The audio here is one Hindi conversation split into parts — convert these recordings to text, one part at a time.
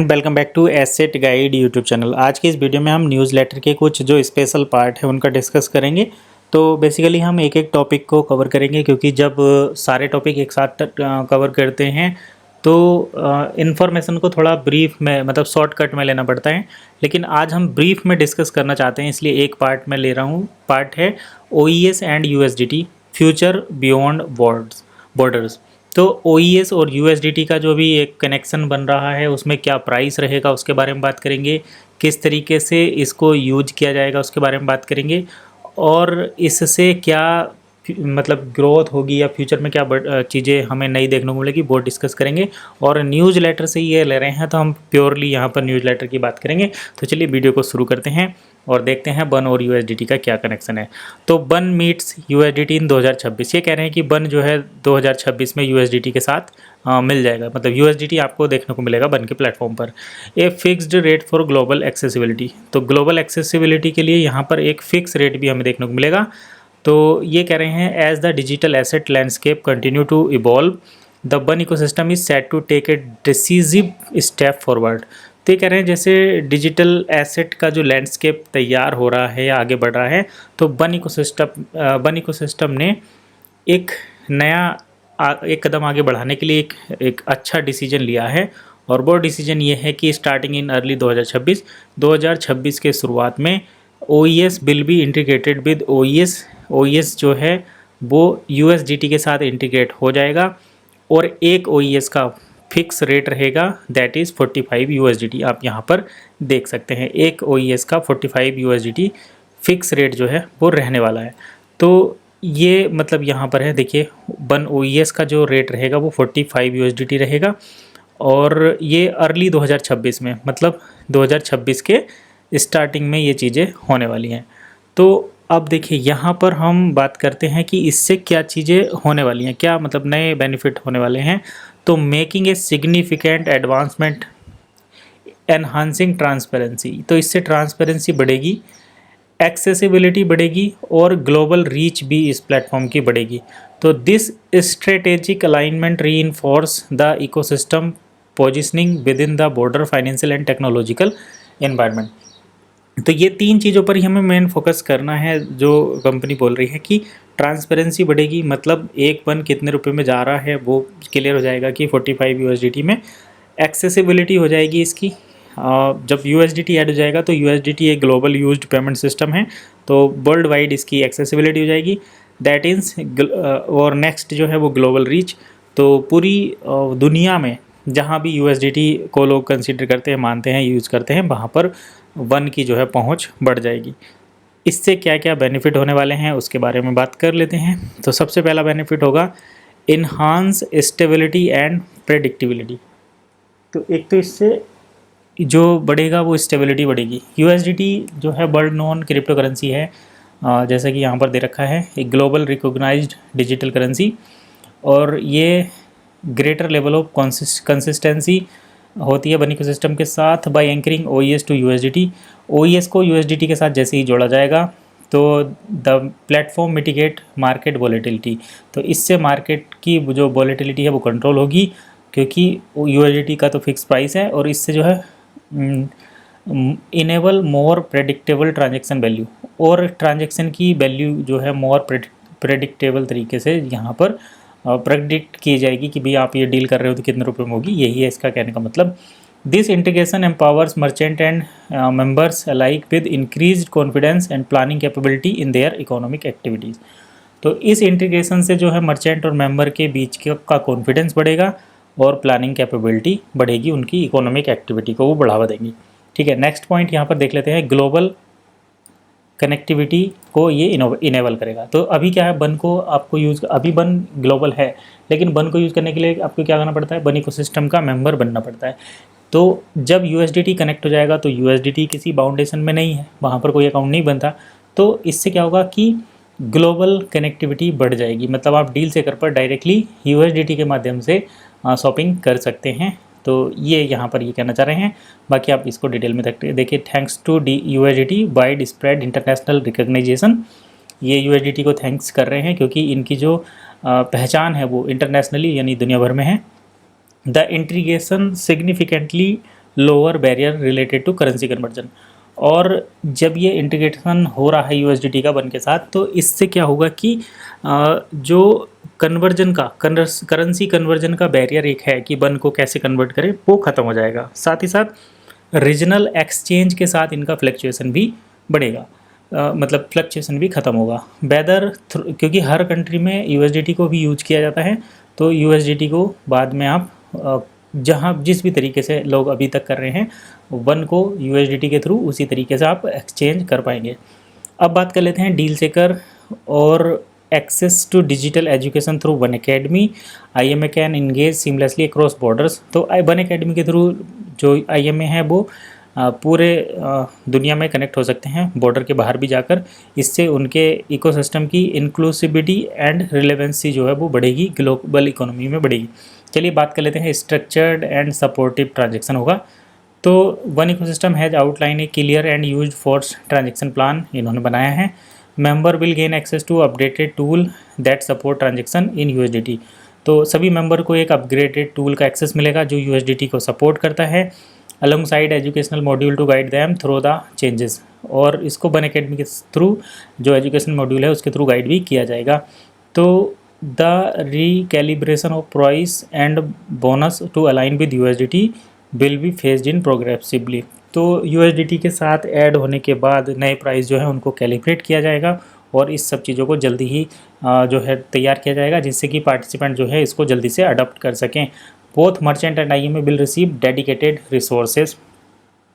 Welcome back to asset guide YouTube channel. आज के इस वीडियो में हम न्यूज़ लेटर के कुछ जो स्पेशल पार्ट है उनका डिस्कस करेंगे। तो बेसिकली हम एक एक टॉपिक को कवर करेंगे, क्योंकि जब सारे टॉपिक एक साथ कवर करते हैं तो इन्फॉर्मेशन को थोड़ा ब्रीफ में मतलब शॉर्टकट में लेना पड़ता है। लेकिन आज हम ब्रीफ में डिस्कस करना चाहते हैं, इसलिए एक पार्ट में ले रहा हूँ। पार्ट है OES and USDT future beyond borders. तो OES और USDT का जो भी एक कनेक्शन बन रहा है उसमें क्या प्राइस रहेगा उसके बारे में बात करेंगे, किस तरीके से इसको यूज किया जाएगा उसके बारे में बात करेंगे, और इससे क्या मतलब ग्रोथ होगी या फ्यूचर में क्या चीज़ें हमें नई देखने को मिलेगी वो डिस्कस करेंगे। और न्यूज़ लेटर से ये ले रहे हैं तो हम प्योरली यहाँ पर न्यूज़ लेटर की बात करेंगे। तो चलिए वीडियो को शुरू करते हैं और देखते हैं बन और USDT का क्या कनेक्शन है। तो बन मीट्स USDT इन 2026। ये कह रहे हैं कि बन जो है 2026 में USDT के साथ मिल जाएगा, मतलब USDT आपको देखने को मिलेगा बन के प्लेटफॉर्म पर। A fixed rate for global accessibility, तो ग्लोबल एक्सेसिबिलिटी के लिए यहाँ पर एक फ़िक्स रेट भी हमें देखने को मिलेगा। तो ये कह रहे हैं as the digital asset landscape continue to evolve the one ecosystem is set to take a decisive step forward. तो ये कह रहे हैं जैसे डिजिटल एसेट का जो लैंडस्केप तैयार हो रहा है या आगे बढ़ रहा है, तो बन इकोसिस्टम ने एक नया एक कदम आगे बढ़ाने के लिए एक अच्छा डिसीजन लिया है। और वो डिसीजन ये है कि स्टार्टिंग इन अर्ली 2026 के शुरुआत में OES will be integrated with OES जो है वो USDT के साथ इंटीग्रेट हो जाएगा, और एक OES का फिक्स रेट रहेगा, दैट इज़ 45 USDT। आप यहाँ पर देख सकते हैं एक OES का 45 USDT फिक्स रेट जो है वो रहने वाला है। तो ये मतलब यहाँ पर है, देखिए बन OES का जो रेट रहेगा वो 45 USDT रहेगा, और ये अर्ली 2026 में मतलब 2026 के स्टार्टिंग में ये चीज़ें होने वाली हैं। तो अब देखिए यहाँ पर हम बात करते हैं कि इससे क्या चीज़ें होने वाली हैं, क्या मतलब नए बेनिफिट होने वाले हैं। तो making a significant advancement enhancing transparency, तो इससे ट्रांसपेरेंसी बढ़ेगी, एक्सेसिबिलिटी बढ़ेगी और ग्लोबल रीच भी इस प्लेटफॉर्म की बढ़ेगी। तो this strategic alignment reinforce the ecosystem positioning with in the border financial and technological environment. तो ये तीन चीज़ों पर ही हमें मेन फोकस करना है। जो कंपनी बोल रही है कि ट्रांसपेरेंसी बढ़ेगी, मतलब एक बन कितने रुपए में जा रहा है वो क्लियर हो जाएगा कि 45 USDT में। एक्सेसिबिलिटी हो जाएगी इसकी, जब USDT ऐड हो जाएगा तो USDT एक ग्लोबल यूज्ड पेमेंट सिस्टम है, तो वर्ल्ड वाइड इसकी एक्सेसिबिलिटी हो जाएगी, दैट इज़। और नेक्स्ट जो है वो ग्लोबल रीच, तो पूरी दुनिया में जहाँ भी USDT को लोग कंसिडर करते हैं, मानते हैं, यूज़ करते हैं, वहाँ पर वन की जो है पहुँच बढ़ जाएगी। इससे क्या क्या बेनिफिट होने वाले हैं उसके बारे में बात कर लेते हैं। तो सबसे पहला बेनिफिट होगा इन्हांस स्टेबिलिटी एंड प्रेडिक्टिबिलिटी। तो एक तो इससे जो बढ़ेगा वो स्टेबिलिटी बढ़ेगी। USDT जो है वर्ल्ड नोन क्रिप्टो करेंसी है, जैसा कि यहाँ पर दे रखा है, एक ग्लोबल रिकॉग्नाइज्ड डिजिटल करेंसी, और ये ग्रेटर लेवल ऑफ कंसिस्टेंसी होती है बन इकोसिस्टम के साथ by anchoring OES to USDT। OES को USDT के साथ जैसे ही जोड़ा जाएगा तो the platform mitigate market volatility, तो इससे मार्केट की जो वॉलेटिलिटी है वो कंट्रोल होगी, क्योंकि USDT का तो फिक्स प्राइस है, और इससे जो है इनेबल मोर प्रेडिक्टेबल ट्रांजेक्शन वैल्यू, और ट्रांजेक्शन की वैल्यू जो है मोर प्रेडिक्टेबल तरीके से यहाँ पर प्रेडिक्ट की जाएगी कि भाई आप ये डील कर रहे हो तो कितने रुपए में होगी। यही है इसका कहने का मतलब। This integration empowers merchant and members alike with increased confidence and planning capability in their economic activities. तो इस इंटीग्रेशन से जो है मर्चेंट और मेंबर के बीच का कॉन्फिडेंस बढ़ेगा और प्लानिंग कैपेबिलिटी बढ़ेगी, उनकी इकोनॉमिक एक्टिविटी को वो बढ़ावा देंगी। ठीक है, नेक्स्ट पॉइंट यहाँ पर देख लेते हैं, ग्लोबल कनेक्टिविटी को ये इनेबल करेगा। तो अभी क्या है, बन को आपको अभी बन ग्लोबल है, लेकिन बन को यूज़ करने के लिए आपको क्या करना पड़ता है, बन इकोसिस्टम का मेंबर बनना पड़ता है। तो जब USDT कनेक्ट हो जाएगा तो USDT किसी बाउंडेशन में नहीं है, वहाँ पर कोई अकाउंट नहीं बनता, तो इससे क्या होगा कि ग्लोबल कनेक्टिविटी बढ़ जाएगी, मतलब आप डील सेकर पर डायरेक्टली USDT के माध्यम से शॉपिंग कर सकते हैं। तो ये यहाँ पर ये कहना चाह रहे हैं, बाकी आप इसको डिटेल में देखिए। Thanks to USDT wide spread international recognition, ये USDT को थैंक्स कर रहे हैं क्योंकि इनकी जो पहचान है वो इंटरनेशनली यानी दुनिया भर में है। The integration significantly lower barrier related to currency conversion. और जब ये इंटीग्रेशन हो रहा है यूएसडीटी का बन के साथ, तो इससे क्या होगा कि जो कन्वर्जन का करेंसी कन्वर्जन का बैरियर एक है कि बन को कैसे कन्वर्ट करें, वो ख़त्म हो जाएगा। साथ ही साथ रीजनल एक्सचेंज के साथ इनका फ्लक्चुएसन भी बढ़ेगा, मतलब फ्लक्चुएसन भी ख़त्म होगा। वेदर क्योंकि हर कंट्री में यूएसडीटी को भी यूज किया जाता है, तो यूएसडीटी को बाद में आप जहाँ जिस भी तरीके से लोग अभी तक कर रहे हैं वन को यूएसडीटी के थ्रू, उसी तरीके से आप एक्सचेंज कर पाएंगे। अब बात कर लेते हैं डील चेकर और access to digital education through one academy. IMA can engage seamlessly across borders. तो वन अकेडमी के थ्रू जो आईएमए है वो पूरे दुनिया में कनेक्ट हो सकते हैं, बॉर्डर के बाहर भी जाकर। इससे उनके इकोसिस्टम की इंक्लूसिविटी एंड रिलेवेंसी जो है वो बढ़ेगी, ग्लोबल इकोनॉमी में बढ़ेगी। चलिए बात कर लेते हैं स्ट्रक्चर्ड एंड सपोर्टिव ट्रांजेक्शन होगा। तो one ecosystem has outline a clear and used force transaction plan इन्होंने बनाया है। Member will gain access to updated tool that support transaction in USDT. तो सभी मेंबर को एक अपग्रेडेड टूल का एक्सेस मिलेगा जो यूएसडीटी को सपोर्ट करता है, alongside educational module to guide them through the changes. और इसको वन अकेडमी के थ्रू जो एजुकेशन मॉड्यूल है उसके थ्रू गाइड भी किया जाएगा। तो the recalibration of price and bonus to align with USDT will be phased in progressively. तो यूएसडीटी के साथ ऐड होने के बाद नए प्राइस जो है उनको कैलिब्रेट किया जाएगा और इस सब चीज़ों को जल्दी ही जो है तैयार किया जाएगा, जिससे कि पार्टिसिपेंट जो है इसको जल्दी से अडॉप्ट कर सकें। Both merchant and IMA will receive dedicated resources.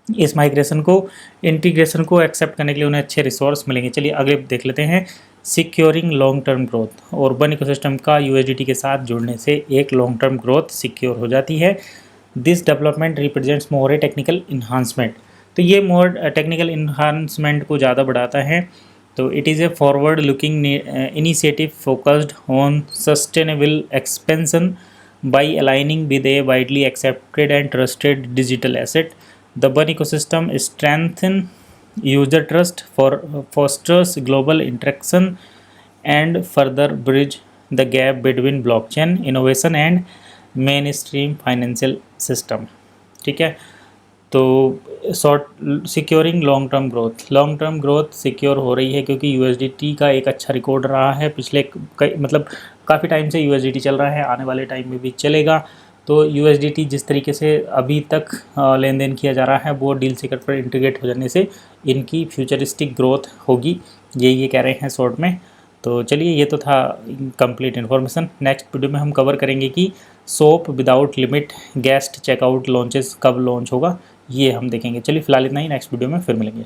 इस माइग्रेशन को इंटीग्रेशन को एक्सेप्ट करने के लिए उन्हें अच्छे रिसोर्स मिलेंगे। चलिए आगे देख लेते हैं सिक्योरिंग लॉन्ग टर्म ग्रोथ। और वन इकोसिस्टम का यूएसडीटी के साथ जुड़ने से एक लॉन्ग टर्म ग्रोथ सिक्योर हो जाती है। This development represents more A technical enhancement. तो ये मोर टेक्निकल इन्हांसमेंट को ज़्यादा बढ़ाता है। तो it is a forward looking initiative focused on sustainable expansion by aligning with A widely accepted and trusted digital asset. The one ecosystem strengthen user trust, fosters global interaction and further bridge the gap between blockchain innovation and mainstream financial system। ठीक है, तो securing long term growth secure हो रही है क्योंकि यूएसडीटी का एक अच्छा रिकॉर्ड रहा है पिछले मतलब काफ़ी टाइम से यूएसडीटी चल रहा है, आने वाले टाइम में भी चलेगा। तो यूएसडीटी जिस तरीके से अभी तक लेन देन किया जा रहा है वो डील चेकर पर इंटीग्रेट हो जाने से इनकी फ्यूचरिस्टिक ग्रोथ होगी, ये कह रहे हैं शॉर्ट में। तो चलिए ये तो था कंप्लीट इन्फॉर्मेशन। नेक्स्ट वीडियो में हम कवर करेंगे कि soap without limit guest checkout launches कब लॉन्च होगा, ये हम देखेंगे। चलिए फिलहाल इतना ही, नेक्स्ट वीडियो में फिर मिलेंगे।